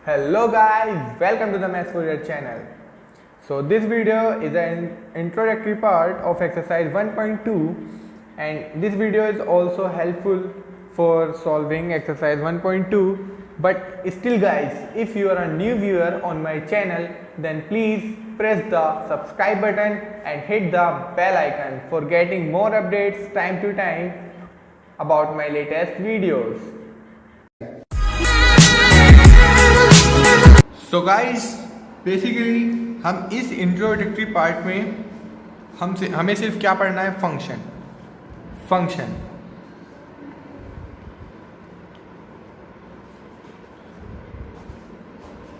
Hello guys, welcome to the Maths for Your channel. So this video is an introductory part of exercise 1.2 and this video is also helpful for solving exercise 1.2, but still guys, if you are a new viewer on my channel, then please press the subscribe button and hit the bell icon for getting more updates time to time about my latest videos. So guys, basically हम इस introductory part में हमें सिर्फ क्या पढ़ना है, function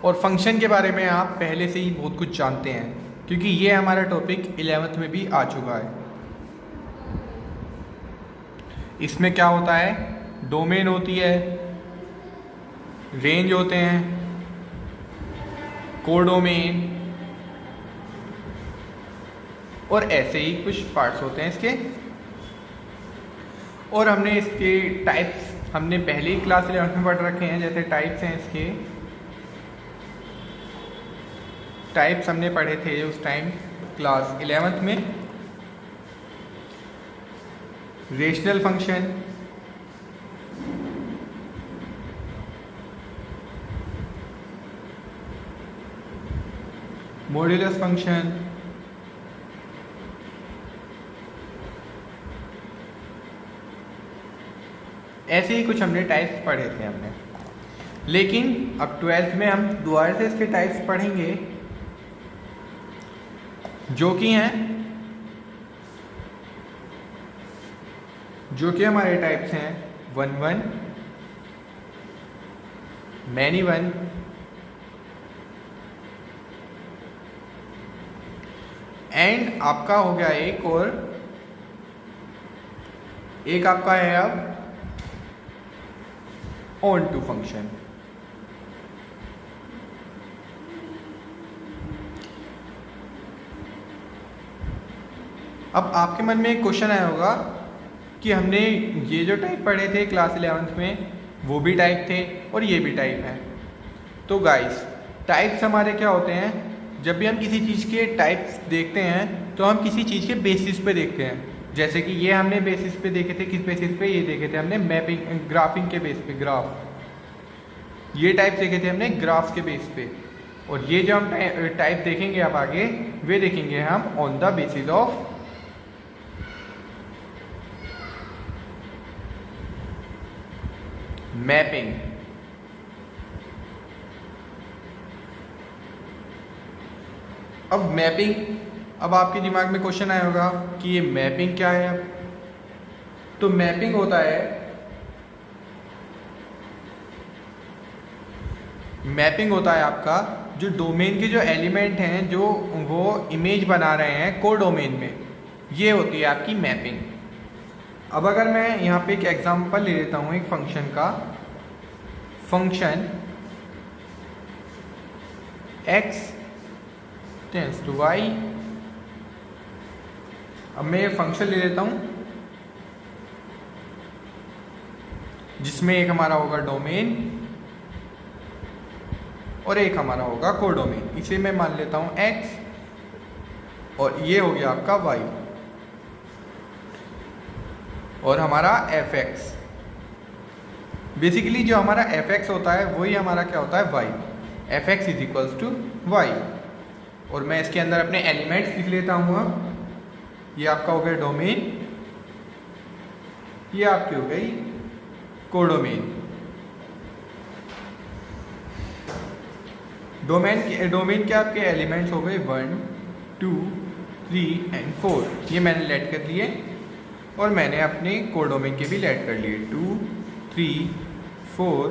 और function के बारे में आप पहले से ही बहुत कुछ जानते हैं क्योंकि ये हमारा टॉपिक 11th में भी आ चुका है। इसमें क्या होता है, डोमेन होती है, रेंज होते हैं, कोडोमेन और ऐसे ही कुछ पार्ट्स होते हैं इसके। और हमने इसके टाइप्स हमने पहले ही क्लास 11 में पढ़ रखे हैं। जैसे टाइप्स हैं इसके, टाइप्स हमने पढ़े थे उस टाइम क्लास 11 में। रेशनल फंक्शन, मॉड्यूलस फंक्शन, ऐसे ही कुछ हमने टाइप्स पढ़े थे हमने। लेकिन अब 12th में हम दोबारा से इसके टाइप्स पढ़ेंगे जो कि हमारे टाइप्स हैं 1 1, मैनी 1, एंड आपका हो गया एक आपका है अब ऑन टू फंक्शन। अब आपके मन में एक क्वेश्चन आया होगा कि हमने ये जो टाइप पढ़े थे क्लास 11th में वो भी टाइप थे और ये भी टाइप है। तो गाइस, टाइप्स हमारे क्या होते हैं, जब भी हम किसी चीज़ के टाइप्स देखते हैं तो हम किसी चीज़ के बेसिस पे देखते हैं। जैसे कि ये हमने बेसिस पे देखे थे, किस बेसिस पे, ये देखे थे हमने मैपिंग ग्राफिंग के बेस पे, ग्राफ। ये टाइप देखे थे हमने ग्राफ के बेस पे। और ये जो हम टाइप देखेंगे अब आगे, वे देखेंगे हम on the basis of mapping. अब मैपिंग, अब आपके दिमाग में क्वेश्चन आया होगा कि ये मैपिंग क्या है। अब तो मैपिंग होता है आपका जो डोमेन के जो एलिमेंट हैं जो वो इमेज बना रहे हैं कोडोमेन में, ये होती है आपकी मैपिंग। अब अगर मैं यहाँ पे एक एग्जांपल ले लेता हूँ एक फंक्शन का, function x tends to y। अब मैं ये फंक्शन ले लेता हूँ जिसमें एक हमारा होगा डोमेन और एक हमारा होगा कोडोमेन। इसे मैं मान लेता हूँ x और ये हो गया आपका y और हमारा fx। बेसिकली जो हमारा fx होता है वही हमारा क्या होता है, y। fx is equals to y। और मैं इसके अंदर अपने एलिमेंट्स लिख लेता हूँ। अब ये आपका हो गया डोमेन, ये आपकी हो गई कोडोमेन। डोमेन के आपके एलिमेंट्स हो गए 1 2 3 एंड 4। ये मैंने लेट कर लिए और मैंने अपने कोडोमेन के भी लेट कर लिए 2 3 4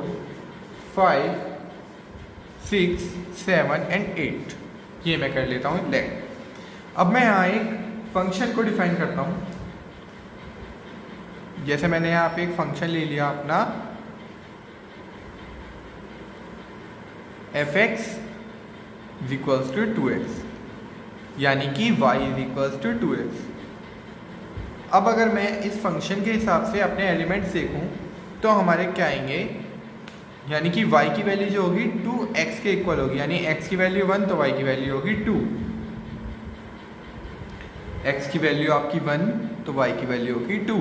5 6 7 एंड 8। ये मैं कर लेता हूँ लेट। अब मैं यहाँ एक फंक्शन को डिफाइन करता हूँ। जैसे मैंने यहाँ पे एक फंक्शन ले लिया अपना fx is equals to 2x, यानी कि y is equals to 2x। अब अगर मैं इस फंक्शन के हिसाब से अपने एलिमेंट्स देखूँ तो हमारे क्या आएंगे, यानी कि y की वैल्यू जो होगी 2x के इक्वल होगी, यानी x की वैल्यू 1 तो y की वैल्यू होगी 2। x की वैल्यू आपकी 1 तो y की वैल्यू होगी 2।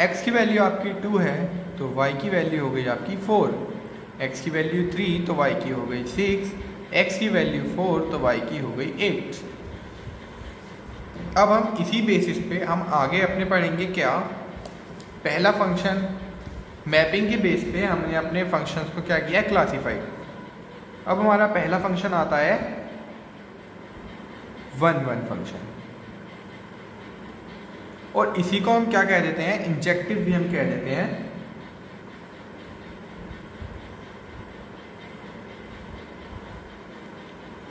x की वैल्यू आपकी 2 है तो y की वैल्यू हो गई आपकी 4। x की वैल्यू 3 तो y की हो गई 6। x की वैल्यू 4 तो y की हो गई 8। अब हम इसी बेसिस पे हम आगे अपने पढ़ेंगे क्या, पहला फंक्शन मैपिंग के बेस पे हमने अपने फंक्शंस को क्या किया, क्लासीफाई। अब हमारा पहला फंक्शन आता है 1 1 फंक्शन, और इसी को हम क्या कह देते हैं, इंजेक्टिव भी हम कह देते हैं।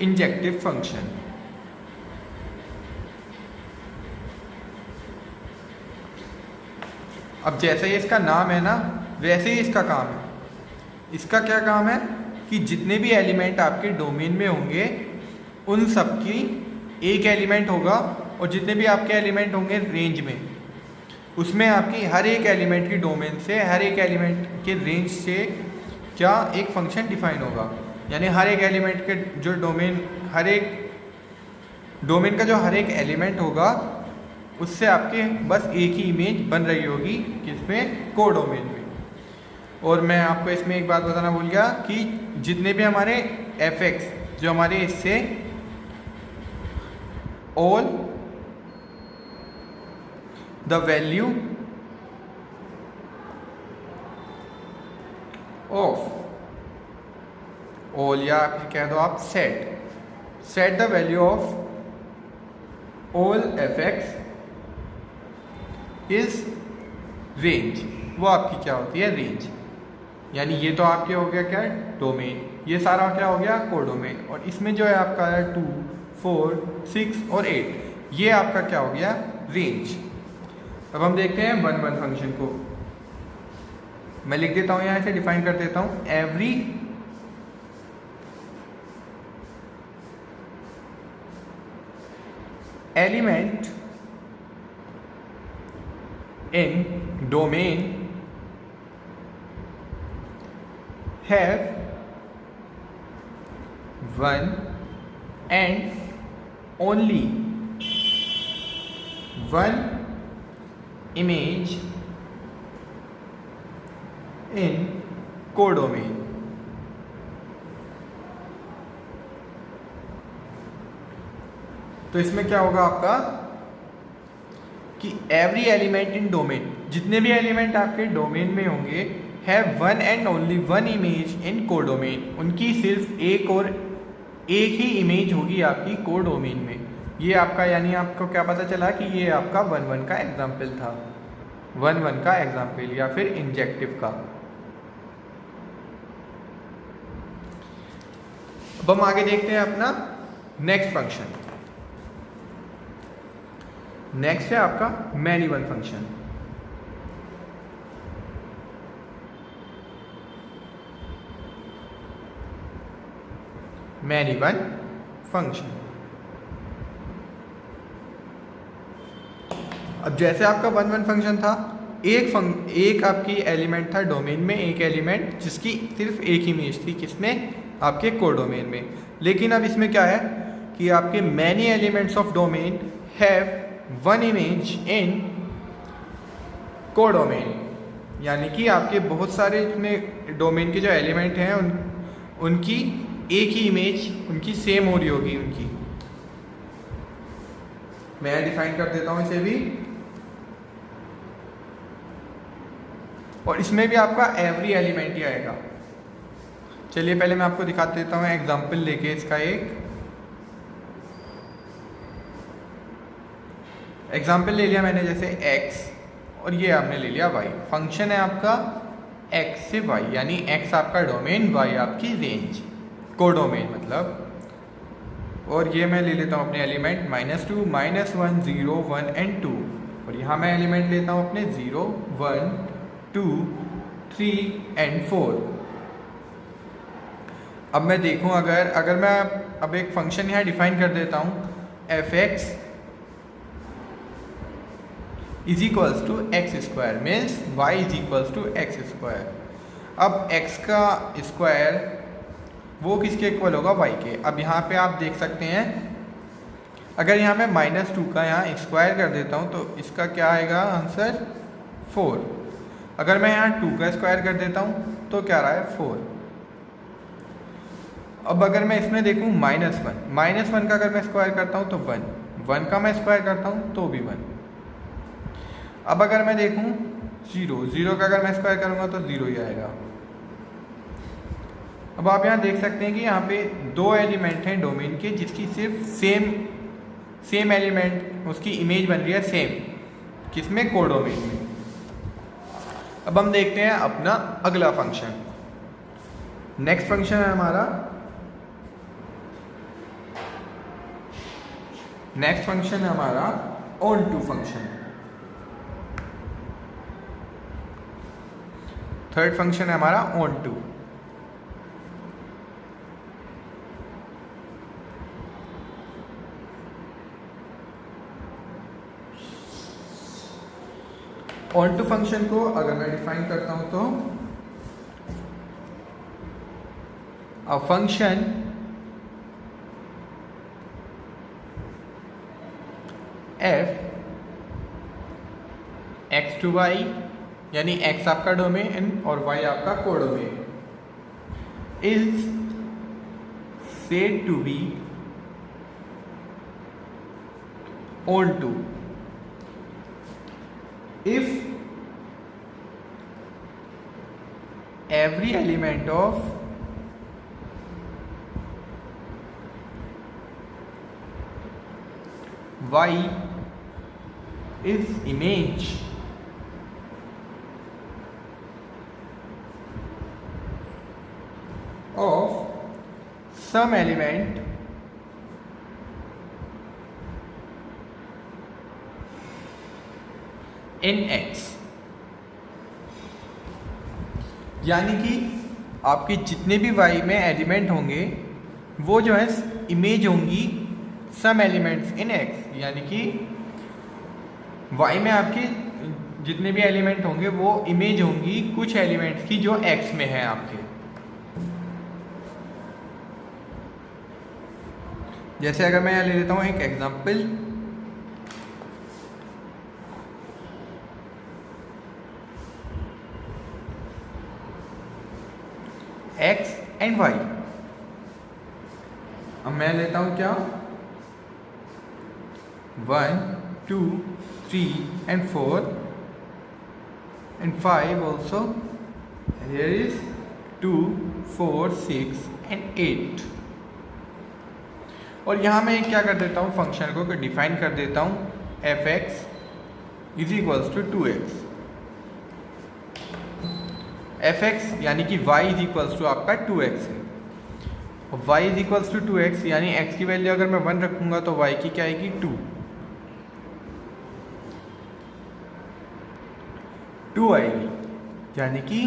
Injective function. अब जैसे ही इसका नाम है ना, वैसे ही इसका काम है। इसका क्या काम है कि जितने भी एलिमेंट आपके डोमेन में होंगे उन सब की एक एलिमेंट होगा, और जितने भी आपके एलिमेंट होंगे रेंज में, उसमें आपकी हर एक एलिमेंट की डोमेन से, हर एक एलिमेंट के रेंज से क्या एक फंक्शन डिफाइन होगा। यानी हर एक एलिमेंट के जो डोमेन, हर एक डोमेन का जो हर एक एलिमेंट होगा उससे आपके बस एक ही इमेज बन रही होगी, किसमें, कोडोमेन में। और मैं आपको इसमें एक बात बताना भूल गया कि जितने भी हमारे fx जो हमारे इससे all the value of all, या फिर कह दो आप set the value of all fx is range, वो आपकी क्या होती है, रेंज। यानी ये तो आपके हो गया क्या, डोमेन, ये सारा क्या हो गया, कोडोमेन। और इसमें जो है आपका 2 4 6 और 8, ये आपका क्या हो गया, रेंज। अब हम देखते हैं 1 1 फंक्शन को। मैं लिख देता हूं, यहां से डिफाइन कर देता हूं, every element in domain have one and only one image in codomain। तो इसमें क्या होगा आपका कि एवरी एलिमेंट इन डोमेन, जितने भी एलिमेंट आपके डोमेन में होंगे, have one and only one image in codomain, उनकी सिर्फ एक ही इमेज होगी आपकी कोडोमेन में। ये आपका, यानी आपको क्या पता चला कि ये आपका 1 1 का एग्जाम्पल था, 1 1 का एग्जाम्पल या फिर इंजेक्टिव का। अब हम आगे देखते हैं अपना नेक्स्ट फंक्शन। नेक्स्ट है आपका many one function. Many one function. अब जैसे आपका 1 1 फंक्शन था, एक आपकी एलिमेंट था डोमेन में, एक एलिमेंट जिसकी सिर्फ एक इमेज थी, किसमें, आपके कोडोमेन में। लेकिन अब इसमें क्या है कि आपके many elements of domain have one image in codomain, यानी कि आपके बहुत सारे इसमें डोमेन के जो एलिमेंट हैं उनकी एक ही इमेज उनकी सेम हो रही होगी उनकी। मैं डिफाइन कर देता हूं इसे भी, और इसमें भी आपका एवरी एलिमेंट ही आएगा। चलिए पहले मैं आपको दिखा देता हूं एग्जांपल लेके इसका। एक एग्जाम्पल ले लिया मैंने, जैसे x, और ये आपने ले लिया y। फंक्शन है आपका x से y, यानी x आपका डोमेन, y आपकी रेंज, कोडोमेन मतलब। और ये मैं ले लेता हूँ अपने एलिमेंट -2 -1 0 1 एंड 2, और यहाँ मैं एलिमेंट लेता हूँ अपने 0 1 2 3 एंड 4। अब मैं देखूँ, अगर मैं अब एक फंक्शन यहाँ डिफाइन कर देता हूँ, fx is equals to x square, means y is equals to x square. अब x का स्क्वायर वो किसके इक्वल होगा, y के। अब यहाँ पे आप देख सकते हैं, अगर यहाँ मैं -2 का यहाँ स्क्वायर कर देता हूँ तो इसका क्या आएगा आंसर 4। अगर मैं यहाँ 2 का स्क्वायर कर देता हूँ तो क्या रहा है 4। अब अगर मैं इसमें देखूँ -1 का अगर मैं स्क्वायर करता हूँ तो 1 का मैं स्क्वायर करता हूँ तो भी 1। अब अगर मैं देखूँ 0 का अगर मैं स्क्वायर करूँगा तो 0 ही आएगा। अब आप यहाँ देख सकते हैं कि यहाँ पे 2 एलिमेंट हैं डोमेन के जिसकी सिर्फ सेम एलिमेंट उसकी इमेज बन रही है सेम, किसमें, कोडोमेन में। अब हम देखते हैं अपना अगला फंक्शन। नेक्स्ट फंक्शन है हमारा onto function. Third function है हमारा onto. Onto function को अगर मैं डिफाइन करता हूं तो a function f x to y, यानी x आपका डोमेन और y आपका codomain, is said to be onto if every element of y is image of some element in x। यानी कि आपके जितने भी y में एलिमेंट होंगे वो जो है इमेज होंगी सम एलिमेंट्स इन x, यानी कि y में आपके जितने भी एलिमेंट होंगे वो इमेज होंगी कुछ एलिमेंट्स की जो x में है आपके। जैसे अगर मैं यहाँ ले लेता हूँ एक एग्जांपल, x एंड y। अब मैं लेता हूं क्या 1 2 3 and 4 and 5 also, and here is 2 4 6 and 8। और यहाँ मैं क्या कर देता हूँ, फंक्शन को डिफाइन कर देता हूँ f(x) is equals to 2x। f(x) यानी कि y इज इक्वल्स टू आपका 2x है, और y is equals to 2x यानी x की वैल्यू अगर मैं 1 रखूंगा तो y की क्या आएगी 2 आएगी, यानी कि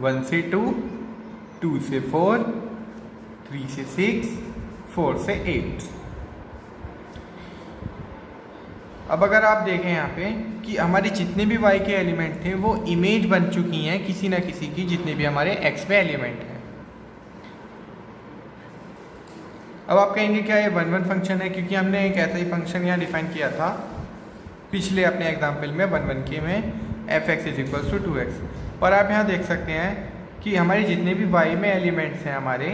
1 से 2, 2 से 4, 3 से 6, 4 से 8। अब अगर आप देखें यहाँ पे कि हमारे जितने भी y के एलिमेंट थे वो इमेज बन चुकी हैं किसी ना किसी की, जितने भी हमारे x में एलिमेंट हैं। अब आप कहेंगे क्या ये 1 1 फंक्शन है, क्योंकि हमने एक ऐसा ही फंक्शन यहाँ डिफाइन किया था पिछले अपने एग्जाम्पल में 1 1 के में f(x) is equals to 2x। और आप यहाँ देख सकते हैं कि हमारे जितने भी y में एलिमेंट्स हैं हमारे,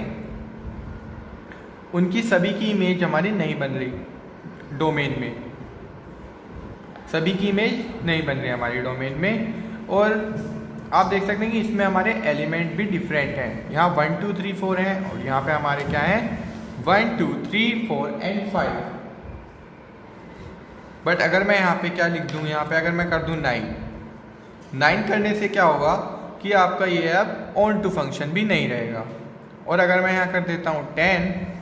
उनकी सभी की इमेज हमारी नहीं बन रही डोमेन में, सभी की इमेज नहीं बन रही हमारी डोमेन में। और आप देख सकते हैं कि इसमें हमारे एलिमेंट भी डिफरेंट हैं, यहाँ 1 2 3 4 हैं और यहाँ पे हमारे क्या हैं 1 2 3 4 and 5। बट अगर मैं यहाँ पे क्या लिख दूँ, यहाँ पे अगर मैं कर दूँ 9 करने से क्या होगा कि आपका ये अब ऑन टू फंक्शन भी नहीं रहेगा। और अगर मैं यहाँ कर देता हूँ 10,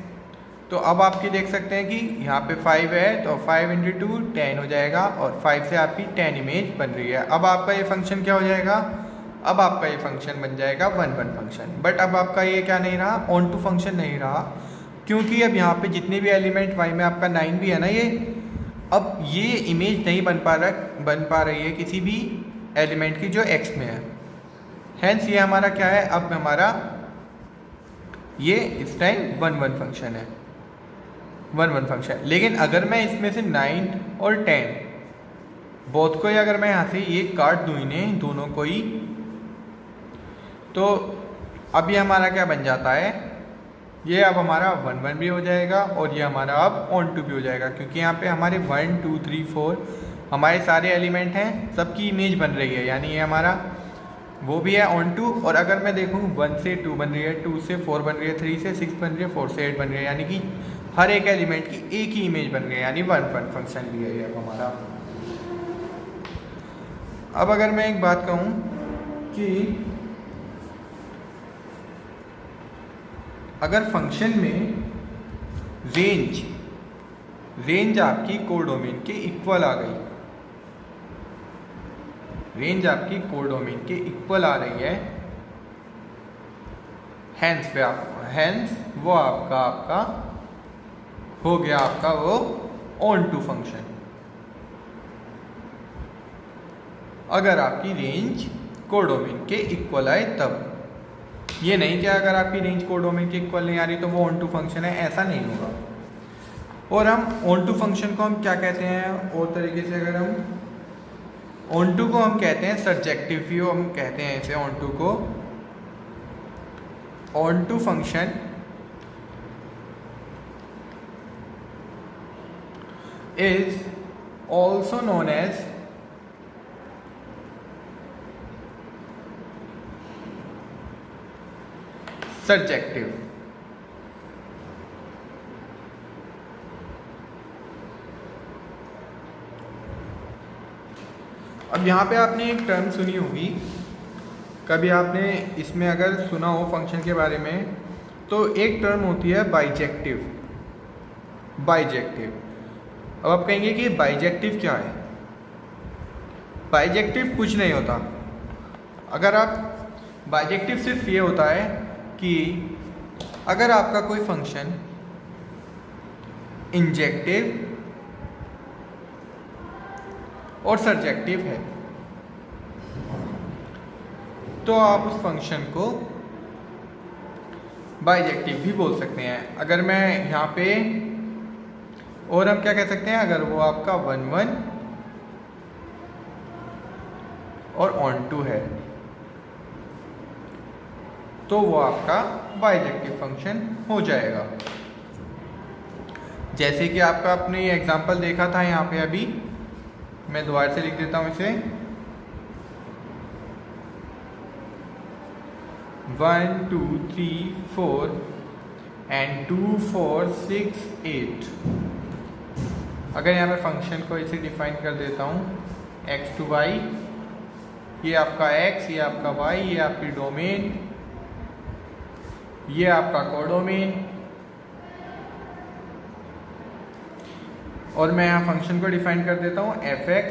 तो अब आपकी देख सकते हैं कि यहाँ पे 5 है तो 5 × 2 10 हो जाएगा, और 5 से आपकी 10 इमेज बन रही है। अब आपका ये फंक्शन क्या हो जाएगा, अब आपका ये फंक्शन बन जाएगा 1 1 फंक्शन। बट अब आपका ये क्या नहीं रहा, ऑन टू फंक्शन नहीं रहा, क्योंकि अब यहाँ पे जितने भी एलिमेंट y में आपका 9 भी है ना, ये अब ये इमेज नहीं बन पा रही है किसी भी एलिमेंट की जो x में है। हेंस ये हमारा क्या है, अब हमारा ये इस टाइम 1 1 फंक्शन है, 1 1 फंक्शन। लेकिन अगर मैं इसमें से 9 और 10 बोथ को ही अगर मैं यहाँ से ये काट दूँ इन्हें दोनों को ही, तो अब ये हमारा क्या बन जाता है, ये अब हमारा 1 1 भी हो जाएगा और ये हमारा अब ऑन टू भी हो जाएगा, क्योंकि यहाँ पे हमारे 1 2 3 4 हमारे सारे एलिमेंट हैं, सबकी इमेज बन रही है, यानी ये हमारा वो भी है ऑन टू। और अगर मैं देखूँ 1 से 2 बन रही है, 2 से 4 बन रही है, 3 से 6 बन रही है, 4 से 8 बन रही है, यानी कि हर एक एलिमेंट की एक ही इमेज बन रही है, यानी 1 1 फंक्शन भी है ये अब हमारा। अब अगर मैं एक बात कहूँ कि अगर फंक्शन में रेंज आपकी कोडोमेन के इक्वल आ गई, रेंज आपकी कोडोमेन के इक्वल आ रही है, हेंस वो आपका हो गया आपका वो ऑन टू फंक्शन। अगर आपकी रेंज कोडोमेन के इक्वल आए तब, ये नहीं कि अगर आपकी रेंज कोडोमेन के इक्वल नहीं आ रही तो वो ऑन टू फंक्शन है, ऐसा नहीं होगा। और हम ऑन टू फंक्शन को हम क्या कहते हैं, और तरीके से अगर हम ऑन टू को हम कहते हैं सर्जेक्टिव व्यू, हम कहते हैं इसे ऑन टू को। Onto function is also known as surjective. अब यहाँ पे आपने एक टर्म सुनी होगी, कभी आपने इसमें अगर सुना हो फंक्शन के बारे में, तो एक टर्म होती है बाइजेक्टिव। बाइजेक्टिव, अब आप कहेंगे कि बाइजेक्टिव क्या है। बाइजेक्टिव कुछ नहीं होता, अगर आप बाइजेक्टिव सिर्फ ये होता है कि अगर आपका कोई फंक्शन इंजेक्टिव और सर्जेक्टिव है तो आप उस फंक्शन को बाइजेक्टिव भी बोल सकते हैं। अगर मैं यहाँ पे, और हम क्या कह सकते हैं, अगर वो आपका 1 1 और ऑन टू है तो वो आपका बाइजेक्टिव फंक्शन हो जाएगा। जैसे कि आपका आपने ये एग्जांपल देखा था यहाँ पे, अभी मैं दोबारा से लिख देता हूँ इसे। 1 2 3 4 एंड 2 4 6 8। अगर यहाँ पे फंक्शन को इसे डिफाइन कर देता हूँ, x to y, ये आपका x, ये आपका y, ये आपकी डोमेन, ये आपका कोडोमेन, और मैं यहाँ फंक्शन को डिफाइन कर देता हूँ f(x)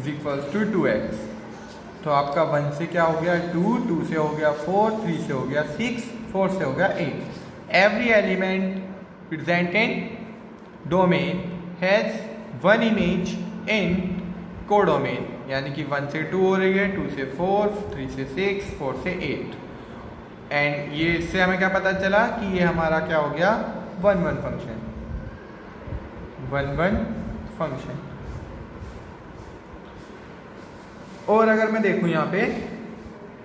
= 2x। तो आपका 1 से क्या हो गया 2, 2 से हो गया 4, 3 से हो गया 6, 4 से हो गया 8। Every element present in domain has 1 image in codomain, यानी कि 1 से 2 हो रही है, 2 से 4, 3 से 6, 4 से 8। एंड ये इससे हमें क्या पता चला कि ये हमारा क्या हो गया 1 1 फंक्शन, 1 1 फंक्शन। और अगर मैं देखूं यहाँ पे,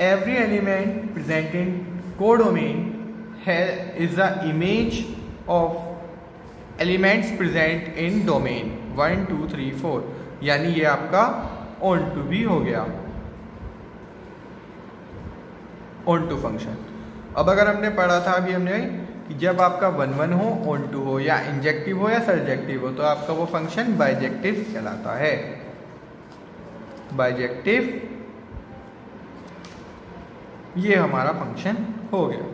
every element present in codomain is the image of elements present in domain 1 2 3 4, यानी ये आपका ऑन टू भी हो गया, ऑन टू फंक्शन। अब अगर हमने पढ़ा था अभी हमने कि जब आपका 1 1 हो, ऑन टू हो, या इंजेक्टिव हो या सर्जेक्टिव हो, तो आपका वो फंक्शन बाइजेक्टिव कहलाता है। बाइजेक्टिव, ये हमारा फंक्शन हो गया।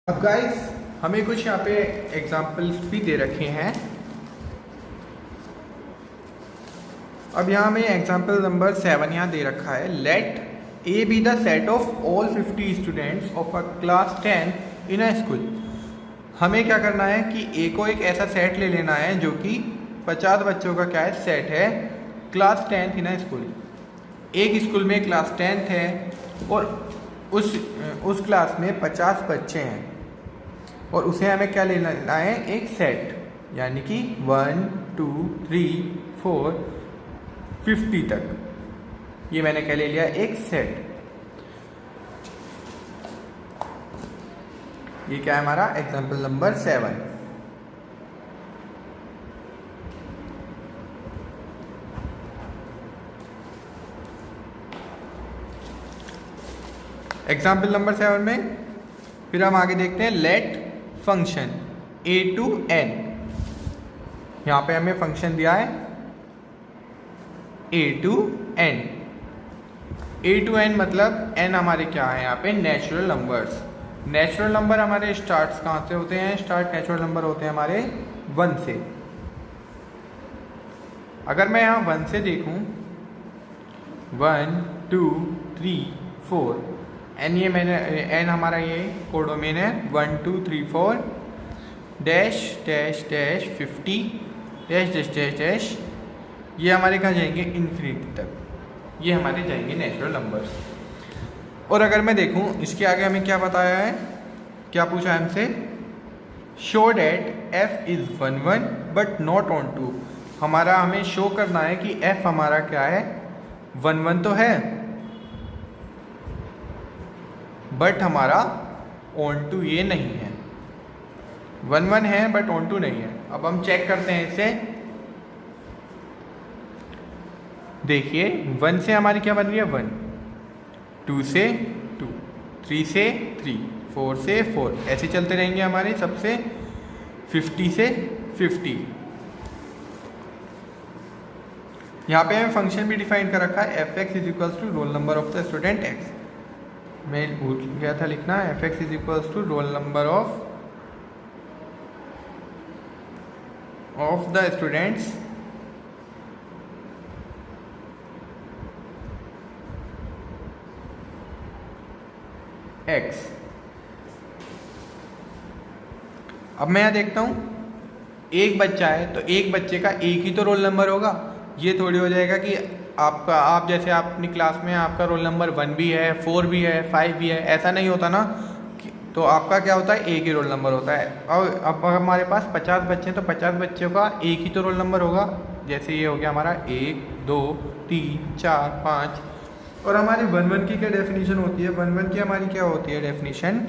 अब गाइस हमें कुछ यहाँ पे एग्जाम्पल्स भी दे रखे हैं। अब यहाँ में एग्जाम्पल नंबर 7 यहाँ दे रखा है, late A be the set of all 50 students of a class 10 in a school। हमें क्या करना है कि A को एक ऐसा सेट ले लेना है जो कि 50 बच्चों का क्या है सेट है, क्लास 10th इन अ स्कूल। एक स्कूल में क्लास 10th है और उस क्लास में 50 बच्चे हैं और उसे हमें क्या लेना है, एक सेट, यानी कि 1 2 3 4 50 तक। ये मैंने क्या ले लिया, एक सेट। ये क्या है हमारा एग्जाम्पल नंबर 7। एग्जाम्पल नंबर 7 में फिर हम आगे देखते हैं let function a to n। यहाँ पे हमें फंक्शन दिया है a to n। a to n मतलब n हमारे क्या है यहाँ पे, नेचुरल नंबर्स। नेचुरल नंबर हमारे स्टार्ट कहाँ से होते हैं, स्टार्ट नेचुरल नंबर होते हैं हमारे 1 से। अगर मैं यहाँ 1 से देखूँ, 1 2 3 4, एन ये मैंने एन हमारा ये कोडोमेन है 1 2 3 4 dash dash dash 50 dash dash dash dash, ये हमारे कहाँ जाएंगे, इन्फिनिटी तक। ये हमारे जाएंगे नेचुरल नंबर्स। और अगर मैं देखूँ इसके आगे हमें क्या बताया है, क्या पूछा है हमसे, show that f is 1 1 but not onto. हमारा हमें शो करना है कि एफ हमारा क्या है, 1 1 तो है बट हमारा ऑन टू ये नहीं है। 1 1 है बट ऑन टू नहीं है। अब हम चेक करते हैं इसे। देखिए 1 से हमारी क्या बन रही है, 1, 2 से 2, 3 से 3, 4 से 4, ऐसे चलते रहेंगे हमारे सबसे, 50 से 50। यहाँ पे हमें फंक्शन भी डिफाइन कर रखा है, f x is equals to roll number of the student x. मैं भूल गया था लिखना, f x is equals to roll number of the students x. अब मैं यहाँ देखता हूँ एक बच्चा है तो एक बच्चे का एक ही तो रोल नंबर होगा। ये थोड़ी हो जाएगा कि आप जैसे आप अपनी क्लास में आपका रोल नंबर 1 भी है, 4 भी है, 5 भी है, ऐसा नहीं होता ना। तो आपका क्या होता है, एक ही रोल नंबर होता है। और अब हमारे पास 50 बच्चे हैं तो 50 बच्चों का एक ही तो रोल नंबर होगा। जैसे ये हो गया हमारा 1 2 3 4 5। और हमारे 1 1 की क्या डेफिनेशन होती है, 1 1 की हमारी क्या होती है डेफिनेशन,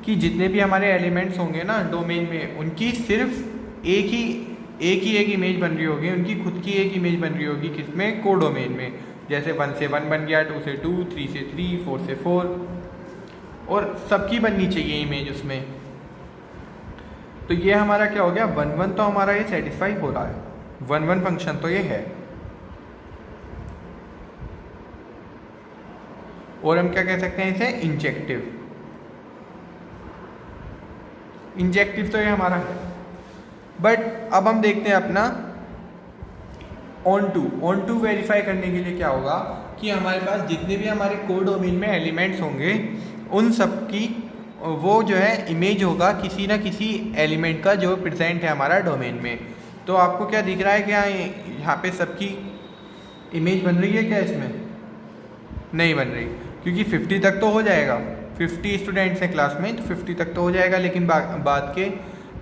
कि जितने भी हमारे एलिमेंट्स होंगे ना डोमेन में, उनकी सिर्फ एक इमेज बन रही होगी, उनकी खुद की एक इमेज बन रही होगी, किसमें, कोडोमेन में। जैसे 1 से 1 बन गया, 2 से 2, 3 से 3, 4 से 4, और सबकी बननी चाहिए इमेज उसमें। तो ये हमारा क्या हो गया, 1 1 तो हमारा ये सेटिस्फाई हो रहा है, 1 1 फंक्शन तो ये है। और हम क्या कह सकते हैं इसे, इंजेक्टिव। इंजेक्टिव तो ये हमारा है। बट अब हम देखते हैं अपना ऑन टू वेरीफाई करने के लिए क्या होगा कि हमारे पास जितने भी हमारे कोडोमेन में एलिमेंट्स होंगे उन सब की वो जो है इमेज होगा किसी ना किसी एलिमेंट का जो प्रेजेंट है हमारा डोमेन में। तो आपको क्या दिख रहा है, क्या यहाँ पे सबकी इमेज बन रही है क्या, इसमें नहीं बन रही, क्योंकि 50 तक तो हो जाएगा, 50 स्टूडेंट्स हैं क्लास में तो 50 तक तो हो जाएगा, लेकिन बाद के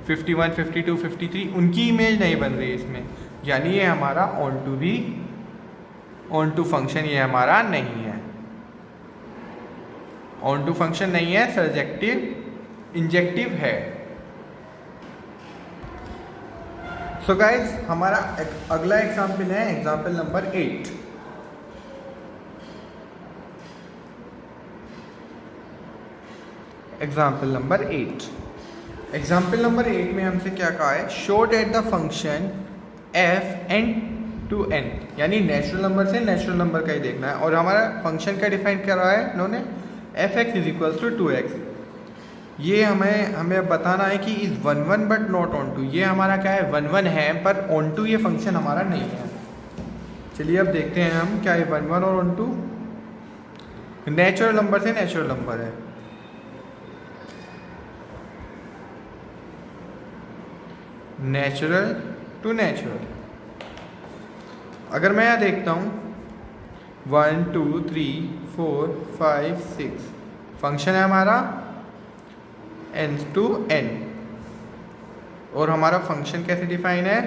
51 52 53 उनकी इमेज नहीं बन रही है इसमें। यानी ये हमारा ऑन टू फंक्शन ये हमारा नहीं है, ऑन टू फंक्शन नहीं है, सर्जेक्टिव इंजेक्टिव है। सो गाइज हमारा अगला एग्जाम्पल है example number 8। Example number 8। Example number 8 में हमसे क्या कहा है, show that the function f n to n, यानी नेचुरल नंबर से नेचुरल नंबर का ही देखना है। और हमारा फंक्शन का डिफाइन कर रहा है इन्होंने, f x is equals to 2x। ये हमें बताना है कि is 1 1 but not onto. ये हमारा क्या है, 1 1 है पर ऑन टू ये फंक्शन हमारा नहीं है। चलिए अब देखते हैं हम क्या है 1 1 और ऑन टू। नेचुरल नंबर से नेचुरल नंबर है, नेचुरल टू नेचुरल। अगर मैं यहाँ देखता हूँ 1 2 3 4 5 6 फंक्शन है हमारा n to n। और हमारा फंक्शन कैसे डिफाइन है,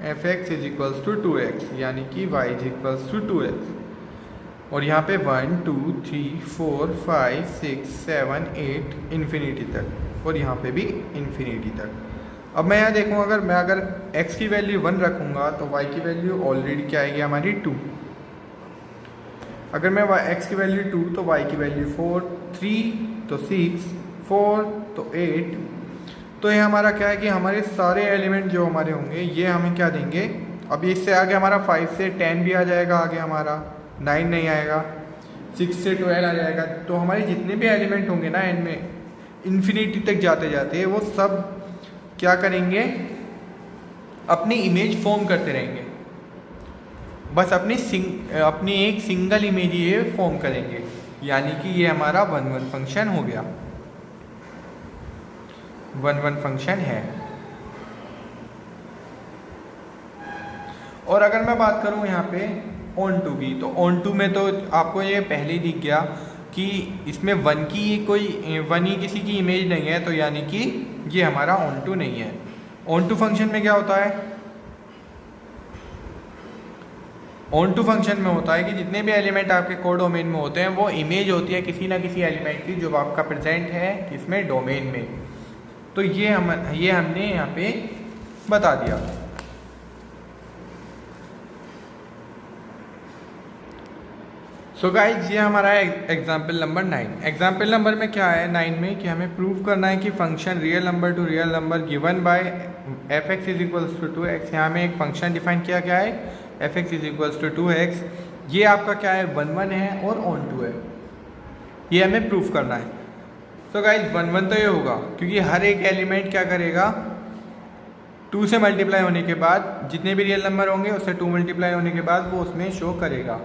f x is equals to 2x यानी कि y is equals to 2x। और यहाँ पे 1 2 3 4 5 6 7 8 इन्फिनिटी तक, और यहाँ पे भी इन्फिनिटी तक। अब मैं यहाँ देखूँ, अगर x की वैल्यू 1 रखूँगा तो y की वैल्यू ऑलरेडी क्या आएगी हमारी 2। अगर मैं x की वैल्यू 2 तो y की वैल्यू 4, 3 तो 6, 4 तो 8। तो ये हमारा क्या है कि हमारे सारे एलिमेंट जो हमारे होंगे ये हमें क्या देंगे। अब इससे आगे हमारा 5 से 10 भी आ जाएगा, आगे हमारा 9 नहीं आएगा, 6 से 12 आ जाएगा। तो हमारे जितने भी एलिमेंट होंगे ना एन में, इन्फिनिटी तक जाते जाते वो सब क्या करेंगे, अपनी इमेज फॉर्म करते रहेंगे। बस अपनी एक सिंगल इमेज ये फॉर्म करेंगे, यानी कि ये हमारा 1 1 फंक्शन हो गया, 1 1 फंक्शन है। और अगर मैं बात करूं यहाँ पे ऑन टू की, तो ऑन टू में तो आपको ये पहले ही दिख गया कि इसमें 1 की कोई 1 ही किसी की इमेज नहीं है, तो यानी कि ये हमारा ऑन टू नहीं है। ऑन टू फंक्शन में क्या होता है, ऑन टू फंक्शन में होता है कि जितने भी एलिमेंट आपके कोडोमेन में होते हैं वो इमेज होती है किसी ना किसी एलिमेंट की जो आपका प्रेजेंट है इसमें डोमेन में। तो ये हमने यहाँ पे बता दिया। सो गाइज, ये हमारा एग्जाम्पल नंबर 9। एग्जाम्पल नंबर में क्या है 9 में कि हमें प्रूव करना है कि function real number to real number given by f x is equals to 2x। यहाँ में एक फंक्शन डिफाइन किया गया है f x is equals to 2x। ये आपका क्या है 1 1 है और ऑन टू है, ये हमें प्रूव करना है। तो गाइज 1 1 तो ये होगा क्योंकि हर एक एलिमेंट क्या करेगा, 2 से मल्टीप्लाई होने के बाद जितने भी रियल नंबर होंगे उससे 2 मल्टीप्लाई होने के बाद वो उसमें शो करेगा।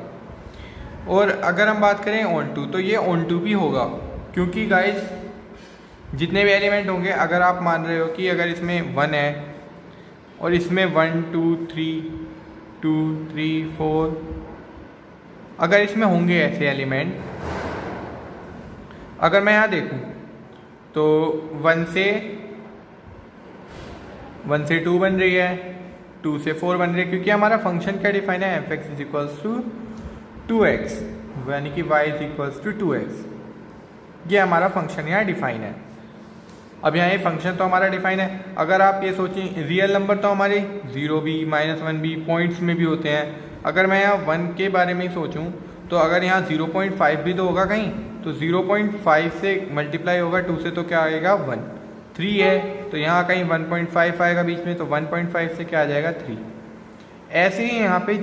और अगर हम बात करें ऑन टू, तो ये ऑन टू भी होगा क्योंकि गाइज जितने भी एलिमेंट होंगे, अगर आप मान रहे हो कि अगर इसमें 1 है और इसमें 1 2 3 2 3 4, अगर इसमें होंगे ऐसे एलिमेंट, अगर मैं यहाँ देखूँ तो 1 से 2 बन रही है, 2 से 4 बन रही है, क्योंकि हमारा फंक्शन क्या डिफाइन है f x is equals to 2x, यानी कि y is equals to 2x। ये हमारा फंक्शन यहाँ डिफाइन है। अब यहाँ ये फंक्शन तो हमारा डिफाइन है। अगर आप ये सोचें रियल नंबर तो हमारे 0 भी -1 भी पॉइंट्स में भी होते हैं। अगर मैं यहाँ 1 के बारे में ही सोचूं तो अगर यहाँ 0.5 भी तो होगा कहीं, तो 0.5 से मल्टीप्लाई होगा 2 से तो क्या आएगा 1। 3 है तो यहाँ कहीं 1.5 आएगा बीच में, तो 1.5 से क्या आ जाएगा 3। ऐसे ही यहाँ पे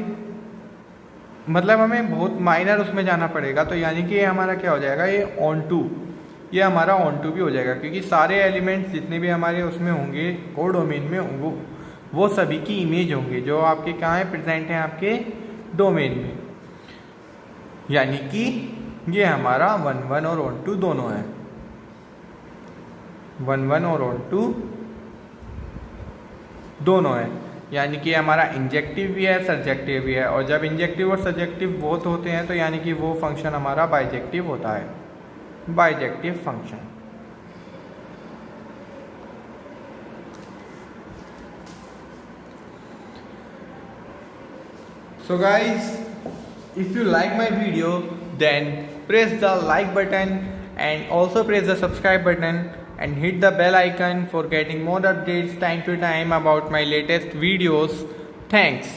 मतलब हमें बहुत माइनर उसमें जाना पड़ेगा, तो यानी कि ये हमारा क्या हो जाएगा, ये ऑन टू, ये हमारा ऑन टू भी हो जाएगा क्योंकि सारे एलिमेंट्स जितने भी हमारे उसमें होंगे कोडोमेन में वो सभी की इमेज होंगे जो आपके कहाँ है, प्रेजेंट हैं आपके डोमेन में। यानी कि ये हमारा 1 1 और ऑन टू दोनों है, 1 1 और ऑन टू दोनों है। यानी कि हमारा इंजेक्टिव भी है सर्जेक्टिव भी है, और जब इंजेक्टिव और सर्जेक्टिव बोथ होते हैं तो यानी कि वो फंक्शन हमारा बाइजेक्टिव होता है, bijective function. So guys, if you like my video then press the like button and also press the subscribe button and hit the bell icon for getting more updates time to time about my latest videos. Thanks.